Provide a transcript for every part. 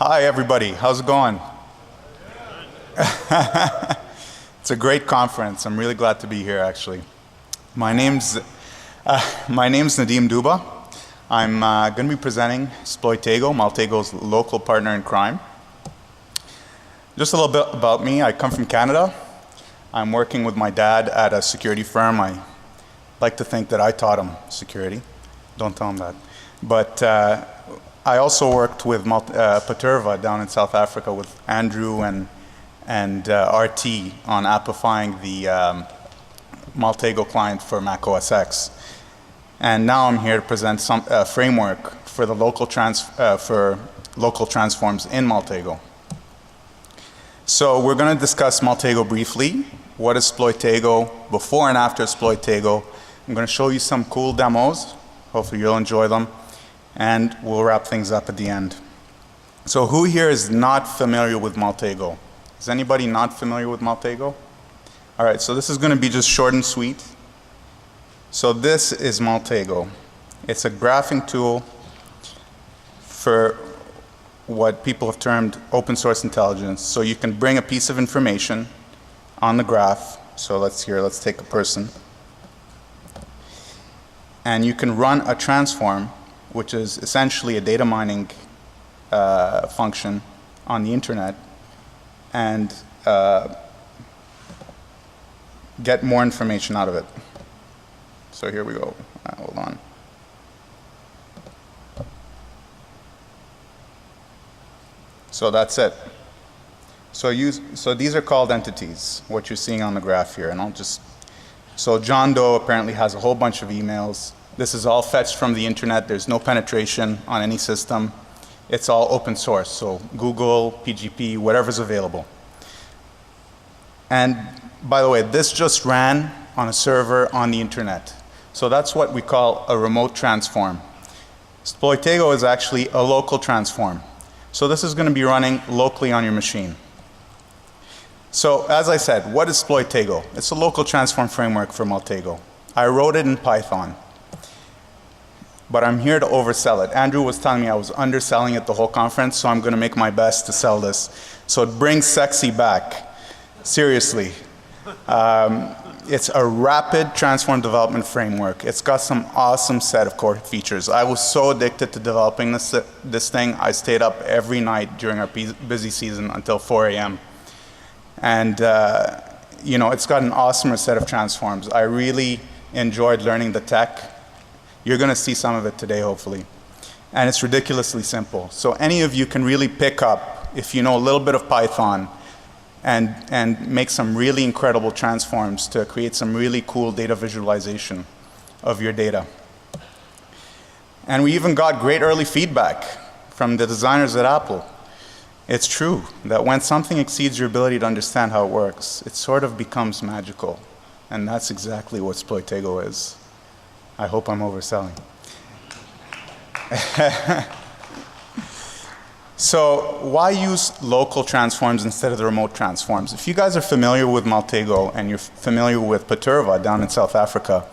Hi everybody, how's it going? It's a great conference. I'm really glad to be here actually. My name's Nadeem Douba. I'm going to be presenting Sploitego, Maltegos' local partner in crime. Just a little bit about me. I come from Canada. I'm working with my dad at a security firm. I like to think that I taught him security. Don't tell him that. But I also worked with Paterva down in South Africa with Andrew and RT on appifying the Maltego client for Mac OS X. And now I'm here to present some framework for the local transforms in Maltego. So we're going to discuss Maltego briefly. What is Sploitego? Before and after Sploitego. I'm going to show you some cool demos. Hopefully you'll enjoy them. And we'll wrap things up at the end. So who here is not familiar with Maltego? Is anybody not familiar with Maltego? All right, so this is going to be just short and sweet. So this is Maltego. It's a graphing tool for what people have termed open source intelligence. So you can bring a piece of information on the graph. So let's take a person. And you can run a transform, which is essentially a data mining function on the internet, and get more information out of it. So here we go. Hold on. So that's it. So these are called entities, what you're seeing on the graph here. And so John Doe apparently has a whole bunch of emails. This is all fetched from the internet. There's no penetration on any system. It's all open source, so Google, PGP, whatever's available. And by the way, this just ran on a server on the internet. So that's what we call a remote transform. Sploitego is actually a local transform. So this is going to be running locally on your machine. So as I said, what is Sploitego? It's a local transform framework for Maltego. I wrote it in Python. But I'm here to oversell it. Andrew was telling me I was underselling it the whole conference, so I'm going to make my best to sell this. So it brings sexy back. Seriously. It's a rapid transform development framework. It's got some awesome set of core features. I was so addicted to developing this thing, I stayed up every night during our busy season until 4 a.m. And you know, it's got an awesome set of transforms. I really enjoyed learning the tech. You're going to see some of it today, hopefully. And it's ridiculously simple. So any of you can really pick up, if you know a little bit of Python, and make some really incredible transforms to create some really cool data visualization of your data. And we even got great early feedback from the designers at Apple. It's true that when something exceeds your ability to understand how it works, it sort of becomes magical. And that's exactly what Sploitego is. I hope I'm overselling. So why use local transforms instead of the remote transforms? If you guys are familiar with Maltego and you're familiar with Paterva down in South Africa,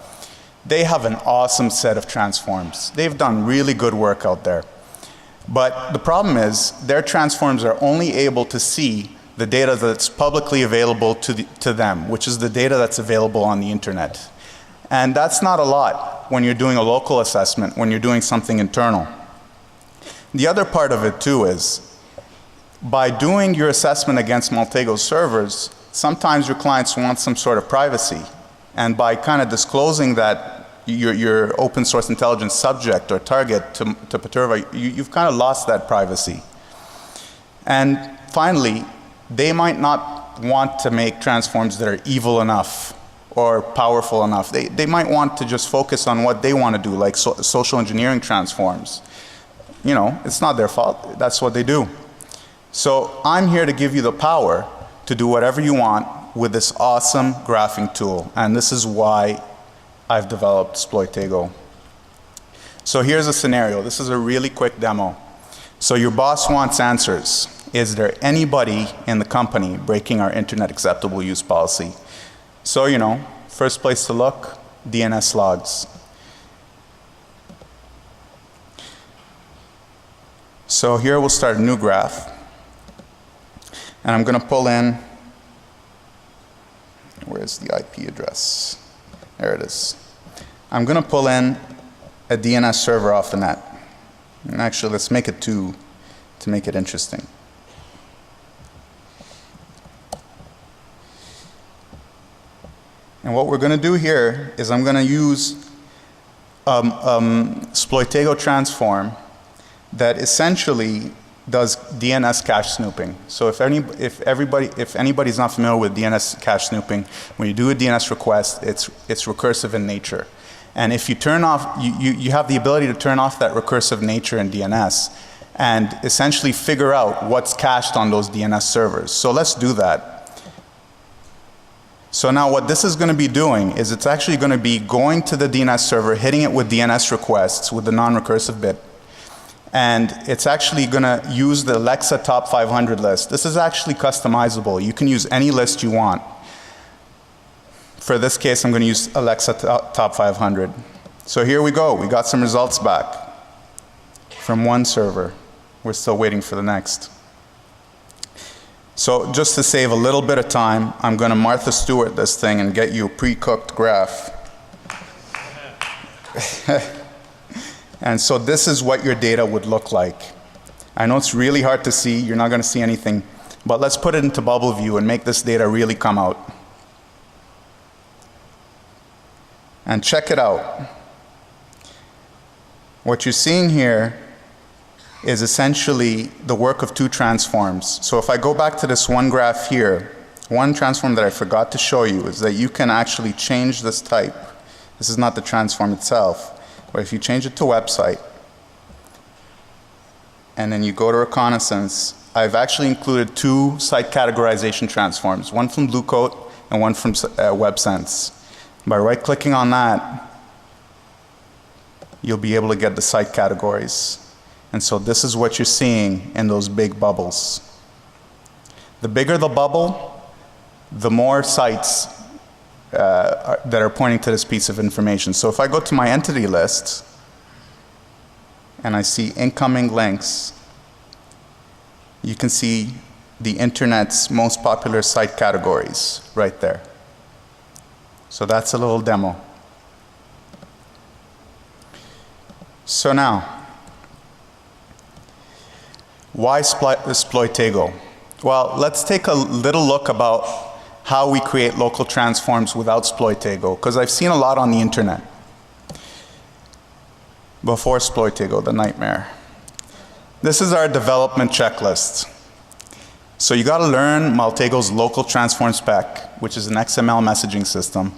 they have an awesome set of transforms. They've done really good work out there. But the problem is their transforms are only able to see the data that's publicly available to them, which is the data that's available on the internet. And that's not a lot when you're doing a local assessment, when you're doing something internal. The other part of it too is, by doing your assessment against Maltego's servers, sometimes your clients want some sort of privacy. And by kind of disclosing that your open source intelligence subject or target to Paterva, you've kind of lost that privacy. And finally, they might not want to make transforms that are evil enough or powerful enough. They might want to just focus on what they want to do, like social engineering transforms. You know, it's not their fault. That's what they do. So I'm here to give you the power to do whatever you want with this awesome graphing tool. And this is why I've developed Sploitego. So here's a scenario. This is a really quick demo. So your boss wants answers. Is there anybody in the company breaking our internet acceptable use policy? So, you know, first place to look, DNS logs. So here we'll start a new graph. And I'm going to pull in, where's the IP address? There it is. I'm going to pull in a DNS server off the net. And actually, let's make it 2 to make it interesting. And what we're going to do here is I'm going to use Sploitego transform that essentially does DNS cache snooping. So if anybody's not familiar with DNS cache snooping, when you do a DNS request, it's recursive in nature. And if you turn off, you have the ability to turn off that recursive nature in DNS and essentially figure out what's cached on those DNS servers. So let's do that. So now what this is going to be doing is it's actually going to be going to the DNS server, hitting it with DNS requests with the non-recursive bit. And it's actually going to use the Alexa top 500 list. This is actually customizable. You can use any list you want. For this case, I'm going to use Alexa top 500. So here we go. We got some results back from one server. We're still waiting for the next. So just to save a little bit of time, I'm going to Martha Stewart this thing and get you a pre-cooked graph. And so this is what your data would look like. I know it's really hard to see. You're not going to see anything. But let's put it into bubble view and make this data really come out. And check it out. What you're seeing here is essentially the work of 2 transforms. So if I go back to this one graph here, one transform that I forgot to show you is that you can actually change this type. This is not the transform itself, but if you change it to website, and then you go to reconnaissance, I've actually included 2 site categorization transforms, one from Blue Coat and one from WebSense. By right-clicking on that, you'll be able to get the site categories. And so this is what you're seeing in those big bubbles. The bigger the bubble, the more sites that are pointing to this piece of information. So if I go to my entity list and I see incoming links, you can see the internet's most popular site categories right there. So that's a little demo. So now, why Sploitego? Well, let's take a little look about how we create local transforms without Sploitego, because I've seen a lot on the internet before Sploitego, the nightmare. This is our development checklist. So you got to learn Maltegos local transform spec, which is an XML messaging system.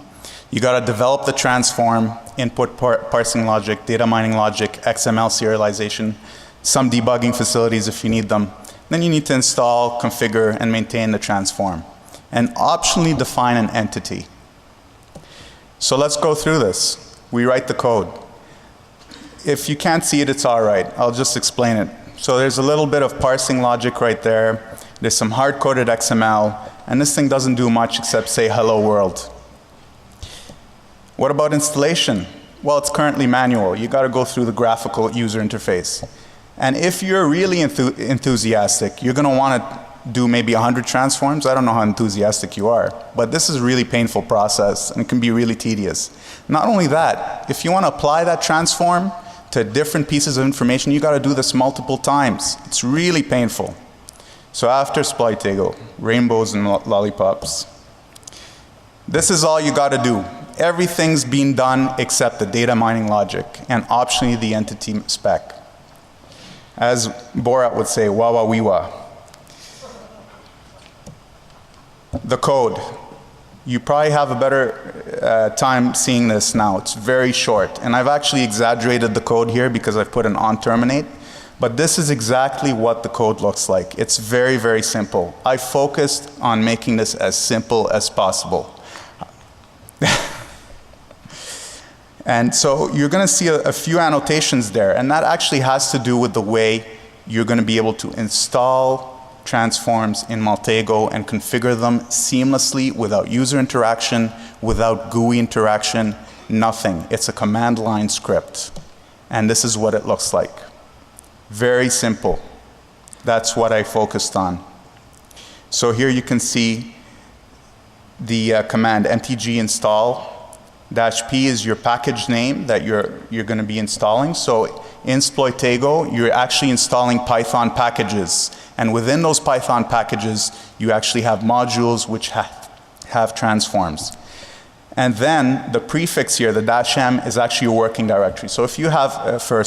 You got to develop the transform, input parsing logic, data mining logic, XML serialization, some debugging facilities if you need them. Then you need to install, configure, and maintain the transform. And optionally define an entity. So let's go through this. We write the code. If you can't see it, it's all right. I'll just explain it. So there's a little bit of parsing logic right there. There's some hard-coded XML. And this thing doesn't do much except say hello world. What about installation? Well, it's currently manual. You got to go through the graphical user interface. And if you're really enthusiastic, you're going to want to do maybe 100 transforms. I don't know how enthusiastic you are, but this is a really painful process and it can be really tedious. Not only that, if you want to apply that transform to different pieces of information, you got to do this multiple times. It's really painful. So after Sploitego, rainbows and lollipops. This is all you got to do. Everything's being done except the data mining logic and optionally the entity spec. As Borat would say, wah wah wee wah. The code. You probably have a better time seeing this now. It's very short. And I've actually exaggerated the code here because I've put an on terminate. But this is exactly what the code looks like. It's very, very simple. I focused on making this as simple as possible. And so you're going to see a few annotations there, and that actually has to do with the way you're going to be able to install transforms in Maltego and configure them seamlessly without user interaction, without GUI interaction, nothing. It's a command line script. And this is what it looks like. Very simple. That's what I focused on. So here you can see the command mtg install -p is your package name that you're going to be installing. So in Sploitego, you're actually installing Python packages. And within those Python packages, you actually have modules which have transforms. And then the prefix here, the -m, is actually a working directory. So if you have, for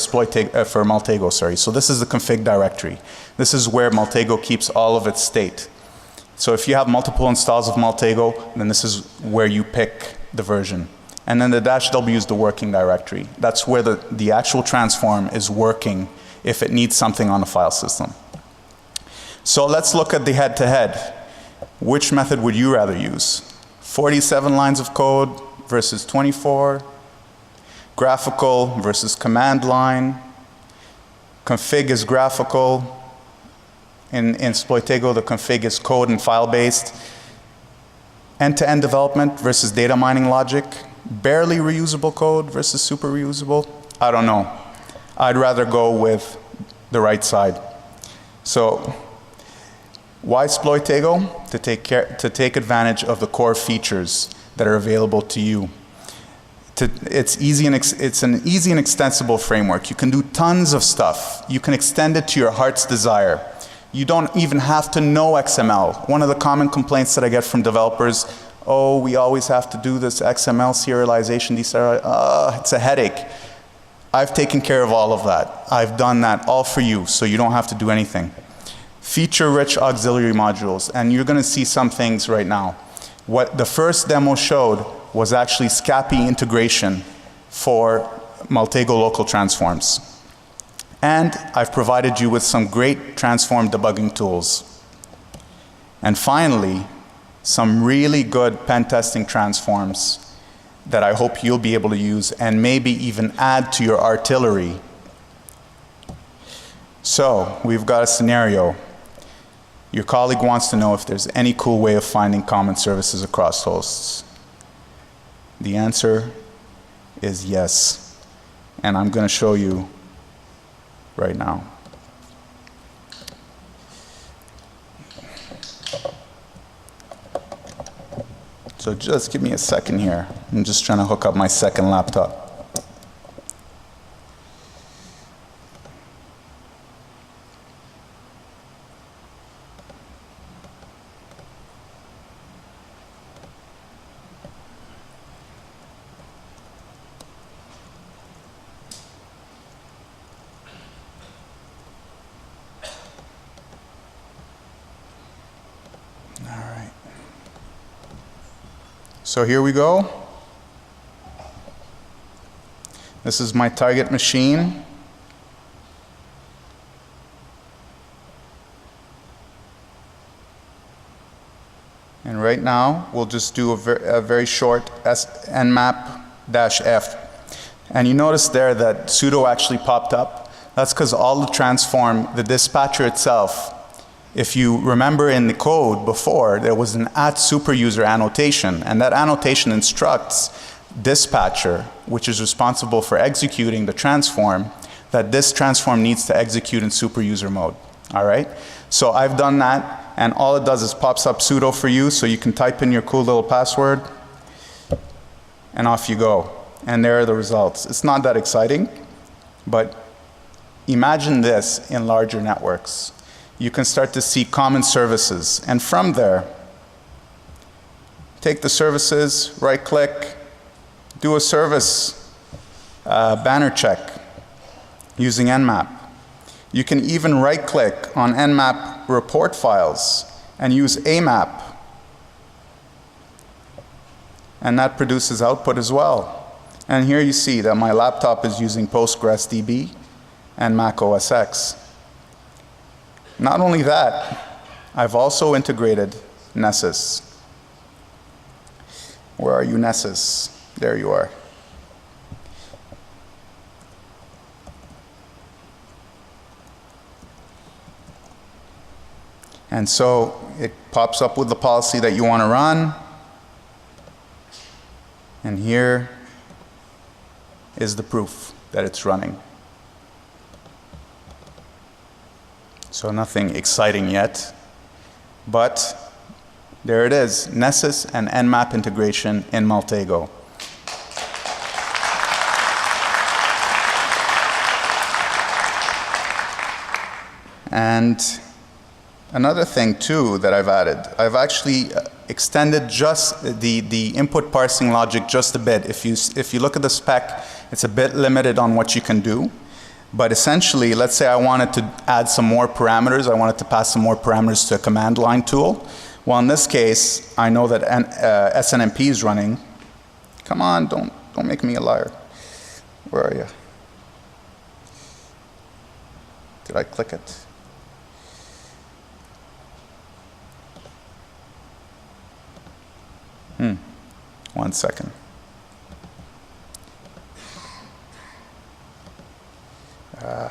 Maltego, sorry, so this is the config directory. This is where Maltego keeps all of its state. So if you have multiple installs of Maltego, then this is where you pick the version. And then the -w is the working directory. That's where the actual transform is working if it needs something on the file system. So let's look at the head-to-head. Which method would you rather use? 47 lines of code versus 24. Graphical versus command line. Config is graphical. In Sploitego, the config is code and file-based. End-to-end development versus data mining logic. Barely reusable code versus super reusable. I don't know. I'd rather go with the right side. So why Sploitego? To take advantage of the core features that are available to you. It's an easy and extensible framework. You can do tons of stuff. You can extend it to your heart's desire. You don't even have to know XML. One of the common complaints that I get from developers, oh, we always have to do this XML serialization, it's a headache. I've taken care of all of that. I've done that all for you, so you don't have to do anything. Feature-rich auxiliary modules, and you're going to see some things right now. What the first demo showed was actually SCAPI integration for Maltego local transforms. And I've provided you with some great transform debugging tools. And finally, some really good pen testing transforms that I hope you'll be able to use and maybe even add to your artillery. So we've got a scenario. Your colleague wants to know if there's any cool way of finding common services across hosts. The answer is yes. And I'm going to show you right now. So just give me a second here. I'm just trying to hook up my second laptop. So here we go. This is my target machine. And right now, we'll just do a very short nmap-f. And you notice there that sudo actually popped up. That's because all the transform, the dispatcher itself, if you remember in the code before, there was an @superuser annotation, and that annotation instructs dispatcher, which is responsible for executing the transform, that this transform needs to execute in superuser mode. All right? So I've done that, and all it does is pops up sudo for you, so you can type in your cool little password, and off you go. And there are the results. It's not that exciting, but imagine this in larger networks. You can start to see common services. And from there, take the services, right-click, do a service banner check using nmap. You can even right-click on nmap report files and use amap. And that produces output as well. And here you see that my laptop is using PostgreSDB and Mac OS X. Not only that, I've also integrated Nessus. Where are you, Nessus? There you are. And so it pops up with the policy that you want to run. And here is the proof that it's running. So nothing exciting yet, but there it is, Nessus and Nmap integration in Maltego. And another thing too that I've added, I've actually extended just the input parsing logic just a bit. If you look at the spec, it's a bit limited on what you can do. But essentially, let's say I wanted to add some more parameters, I wanted to pass some more parameters to a command line tool. Well, in this case, I know that SNMP is running. Come on, don't make me a liar. Where are you? Did I click it? 1 second. I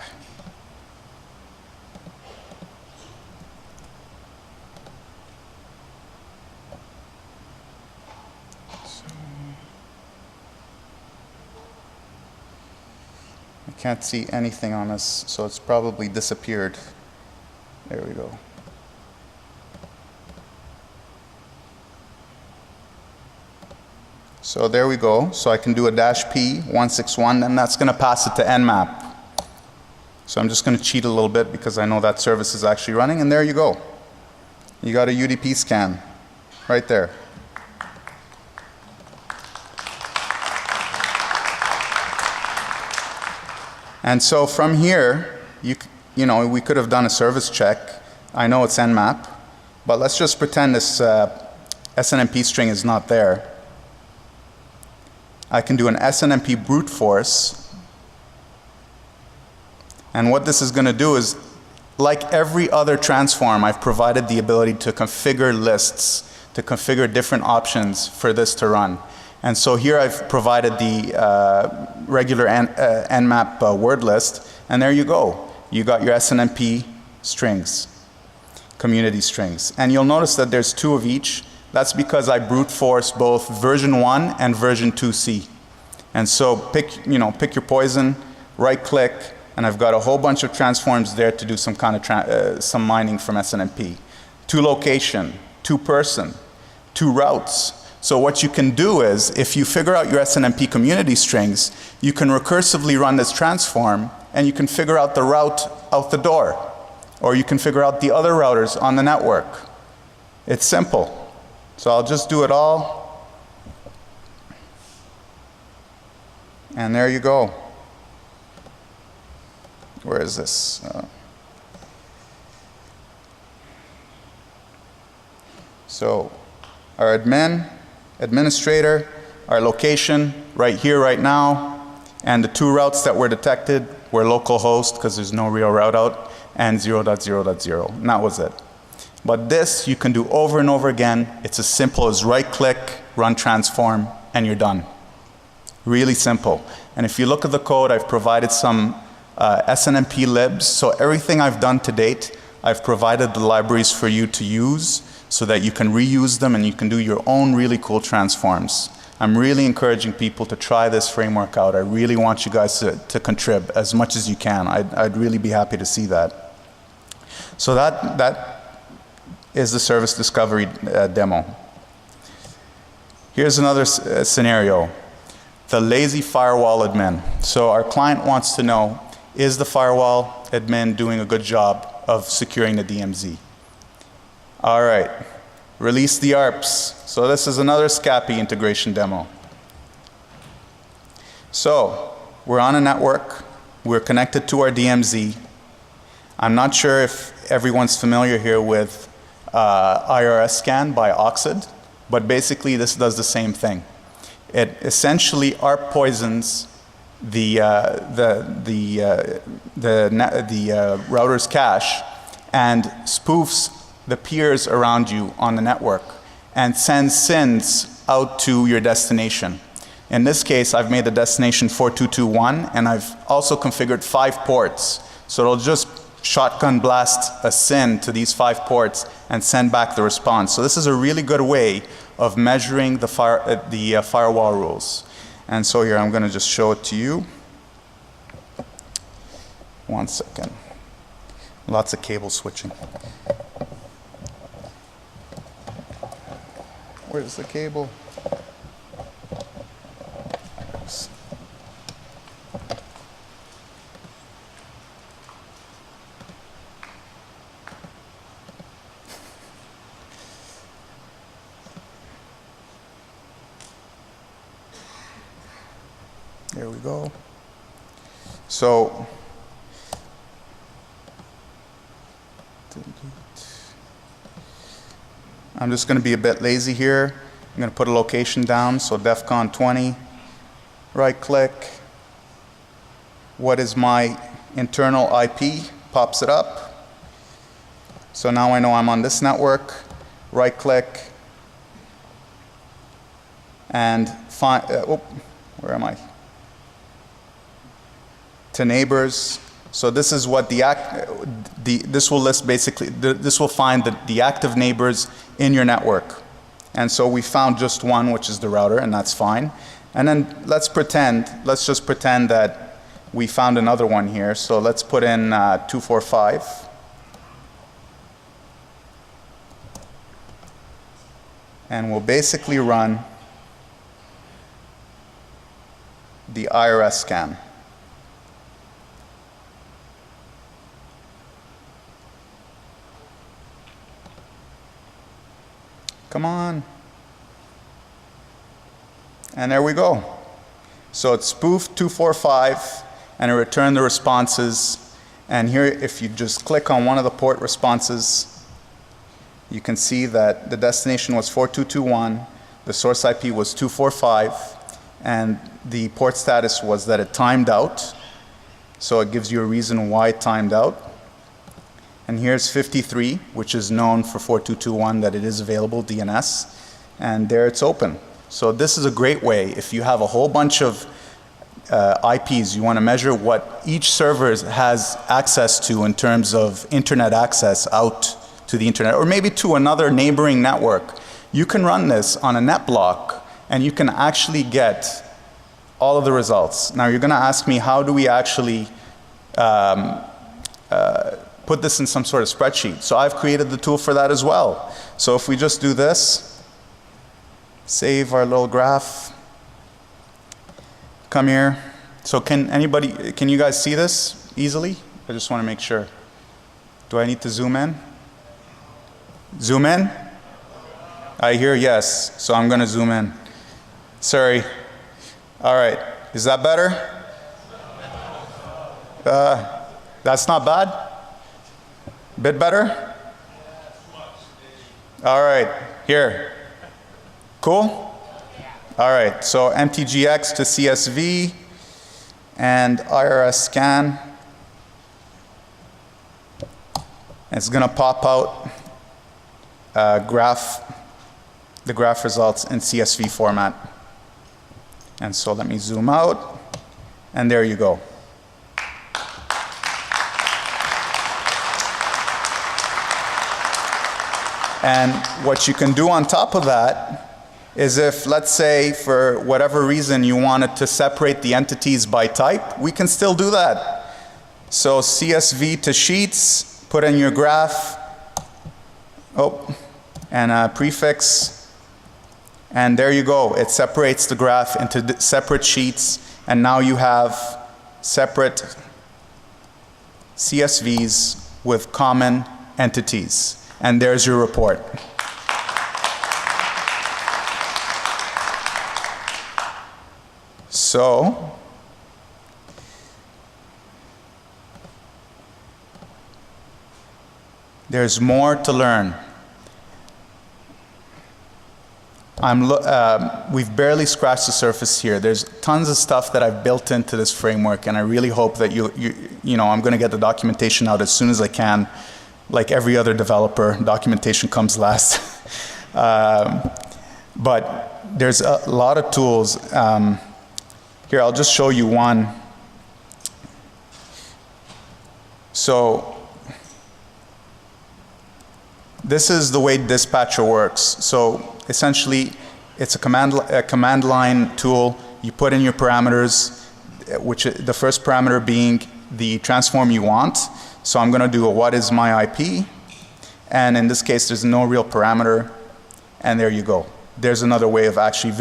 can't see anything on this, so it's probably disappeared. There we go. So there we go. So I can do a -P161, and that's going to pass it to Nmap. So I'm just going to cheat a little bit because I know that service is actually running, and there you go. You got a UDP scan right there. And so from here, you know, we could have done a service check. I know it's Nmap, but let's just pretend this SNMP string is not there. I can do an SNMP brute force. And what this is going to do is, like every other transform, I've provided the ability to configure lists, to configure different options for this to run. And so here I've provided the regular Nmap word list, and there you go. You got your SNMP strings, community strings. And you'll notice that there's 2 of each. That's because I brute force both version 1 and version 2C. And so pick your poison, right click, and I've got a whole bunch of transforms there to do some kind of some mining from SNMP. 2 location, 2 person, 2 routes. So what you can do is, if you figure out your SNMP community strings, you can recursively run this transform, and you can figure out the route out the door. Or you can figure out the other routers on the network. It's simple. So I'll just do it all. And there you go. Where is this? So our administrator, our location, right here, right now, and the 2 routes that were detected were localhost, because there's no real route out, and 0.0.0, and that was it. But this you can do over and over again. It's as simple as right-click, run transform, and you're done. Really simple. And if you look at the code, I've provided some SNMP libs. So everything I've done to date, I've provided the libraries for you to use so that you can reuse them and you can do your own really cool transforms. I'm really encouraging people to try this framework out. I really want you guys to contribute as much as you can. I'd really be happy to see that. So that is the service discovery demo. Here's another scenario. The lazy firewall admin. So our client wants to know, is the firewall admin doing a good job of securing the DMZ? All right, release the ARPs. So this is another SCAPI integration demo. So we're on a network, we're connected to our DMZ. I'm not sure if everyone's familiar here with IRS scan by Oxid, but basically this does the same thing. It essentially ARP poisons the router's cache and spoofs the peers around you on the network and sends SYNs out to your destination. In this case, I've made the destination 4221, and I've also configured 5 ports. So it'll just shotgun blast a SYN to these 5 ports and send back the response. So this is a really good way of measuring the firewall rules. And so here, I'm going to just show it to you. 1 second. Lots of cable switching. Where's the cable? There we go. So, I'm just going to be a bit lazy here. I'm going to put a location down, so DEFCON 20. Right click. What is my internal IP? Pops it up. So now I know I'm on this network. Right click. And find, where am I? To neighbors. So this is what this will list basically, this will find the active neighbors in your network. And so we found just one, which is the router, and that's fine. And then let's just pretend that we found another one here. So let's put in 245. And we'll basically run the IRS scan. Come on. And there we go. So it spoofed 245 and it returned the responses. And here, if you just click on one of the port responses, you can see that the destination was 4221, the source IP was 245, and the port status was that it timed out. So it gives you a reason why it timed out. And here's 53, which is known for 4221 that it is available, DNS, and there it's open. So this is a great way if you have a whole bunch of IPs, you want to measure what each server has access to in terms of internet access out to the internet, or maybe to another neighboring network. You can run this on a net block and you can actually get all of the results. Now you're going to ask me, how do we actually put this in some sort of spreadsheet? So I've created the tool for that as well. So if we just do this, save our little graph, come here. So can you guys see this easily? I just want to make sure. Do I need to zoom in? Zoom in? I hear yes, so I'm going to zoom in. Sorry. All right, is that better? That's not bad? Bit better? All right, here. Cool? All right, so MTGX to CSV and IRS scan. It's going to pop out the graph results in CSV format. And so let me zoom out, and there you go. And what you can do on top of that is, if, let's say, for whatever reason you wanted to separate the entities by type, we can still do that. So CSV to sheets, put in your graph, and a prefix, and there you go. It separates the graph into separate sheets, and now you have separate CSVs with common entities. And there's your report. So, there's more to learn. We've barely scratched the surface here. There's tons of stuff that I've built into this framework, and I really hope that I'm going to get the documentation out as soon as I can. Like every other developer, documentation comes last. But there's a lot of tools. Here, I'll just show you one. So this is the way Dispatcher works. So essentially, it's a command line tool. You put in your parameters, which the first parameter being the transform you want. So I'm going to do a what is my IP, and in this case there's no real parameter, and there you go. There's another way of actually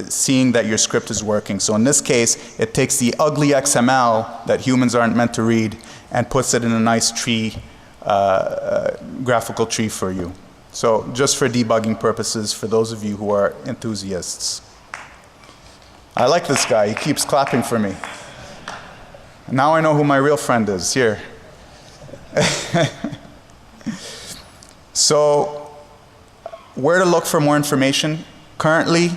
seeing that your script is working. So in this case, it takes the ugly XML that humans aren't meant to read and puts it in a nice tree, graphical tree for you. So just for debugging purposes, for those of you who are enthusiasts. I like this guy, he keeps clapping for me. Now I know who my real friend is, here. So, where to look for more information? Currently,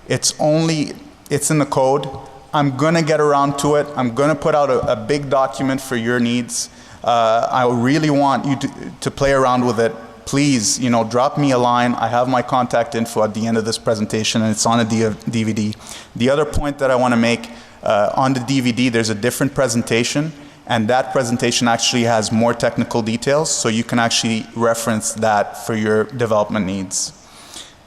it's in the code. I'm gonna get around to it. I'm gonna put out a big document for your needs. I really want you to play around with it. Please, drop me a line. I have my contact info at the end of this presentation, and it's on a DVD. The other point that I wanna make, on the DVD, there's a different presentation, and that presentation actually has more technical details, so you can actually reference that for your development needs.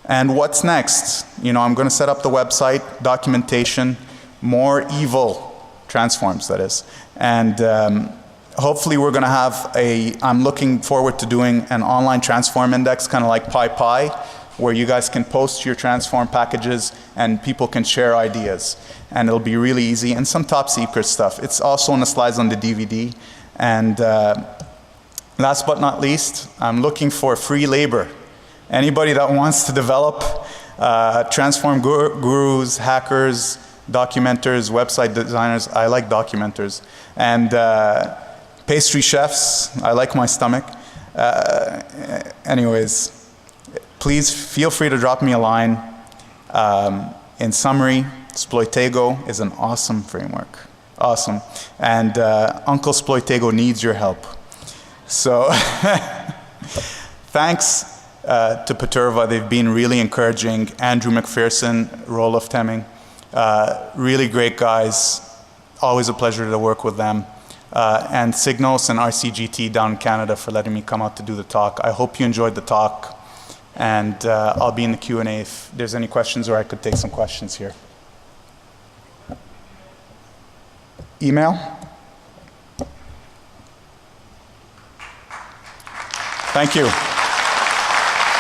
And what's next? I'm going to set up the website, documentation, more evil transforms, that is. And hopefully we're going to have I'm looking forward to doing an online transform index, kind of like PyPy, where you guys can post your transform packages and people can share ideas. And it'll be really easy, and some top secret stuff. It's also on the slides on the DVD. And last but not least, I'm looking for free labor. Anybody that wants to develop, transform gurus, hackers, documenters, website designers. I like documenters. And pastry chefs. I like my stomach. Anyways, please feel free to drop me a line. In summary, Sploitego is an awesome framework. Awesome. And Uncle Sploitego needs your help. So thanks to Paterva. They've been really encouraging. Andrew McPherson, Rolof Temming, really great guys. Always a pleasure to work with them. And Signos and RCGT down in Canada for letting me come out to do the talk. I hope you enjoyed the talk. And I'll be in the Q&A if there's any questions, or I could take some questions here. Email? Thank you.